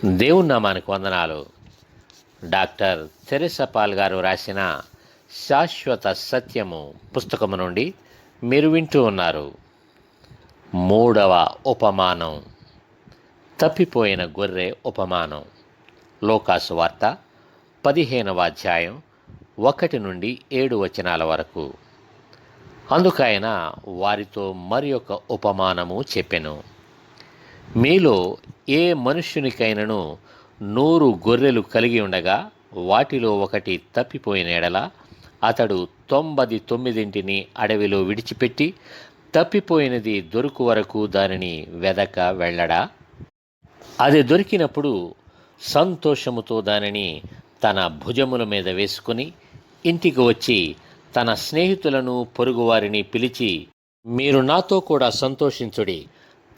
దేవుని నామానికి వందనాలు. డాక్టర్ తెరెసా పాల్ గారు రాసిన శాశ్వత సత్యము పుస్తకము నుండి మీరు వింటూ ఉన్నారు. 3వ ఉపమానం, తప్పిపోయిన గొర్రె ఉపమానం. లోకాసు వార్త 15వ అధ్యాయం 1 నుండి 7 వచనాల వరకు. అందుకైన వారితో మరి ఒక ఉపమానము చెప్పెను. మీలో ఏ మనుష్యునికైనను 100 గొర్రెలు కలిగి ఉండగా వాటిలో ఒకటి తప్పిపోయిన ఎడల అతడు 99 అడవిలో విడిచిపెట్టి తప్పిపోయినది దొరుకు వరకు దానిని వెదక వెళ్ళడా? అది దొరికినప్పుడు సంతోషముతో దానిని తన భుజముల మీద వేసుకుని ఇంటికి వచ్చి తన స్నేహితులను పొరుగువారిని పిలిచి, మీరు నాతో కూడా సంతోషించుడి,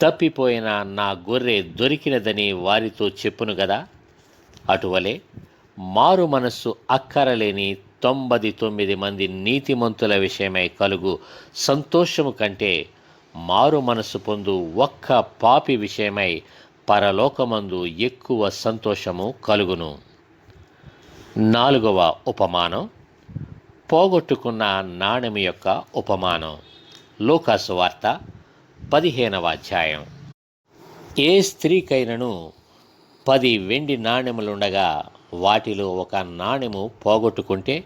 తప్పిపోయిన నా గొర్రె దొరికినదని వారితో చెప్పును గదా. అటువలే మారు మనస్సు అక్కరలేని 99 మంది నీతిమంతుల విషయమై కలుగు సంతోషము కంటే మారు మనస్సు పొందు ఒక్క పాపి విషయమై పరలోకమందు ఎక్కువ సంతోషము కలుగును. 4వ ఉపమానం, పోగొట్టుకున్న నాణెము యొక్క ఉపమానం. లోకాసు వార్త 15వ అధ్యాయం. ఏ స్త్రీకైనను 10 వెండి నాణెములుండగా వాటిలో ఒక నాణెము పోగొట్టుకుంటే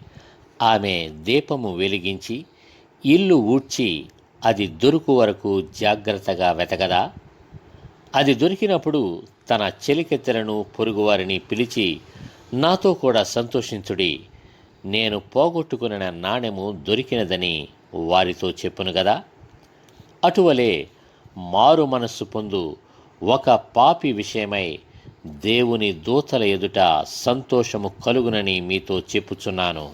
ఆమె దీపము వెలిగించి ఇల్లు ఊడ్చి అది దొరుకు వరకు జాగ్రత్తగా వెతకదా? అది దొరికినప్పుడు తన చెలికెత్తెలను పొరుగువారిని పిలిచి, నాతో కూడా సంతోషించుడి, నేను పోగొట్టుకున్న నాణెము దొరికినదని వారితో చెప్పును గదా. అటువలే మారు మనస్సు పొందు ఒక పాపి విషయమై దేవుని దూతల ఎదుట సంతోషము కలుగునని మీతో చెప్పుచున్నాను.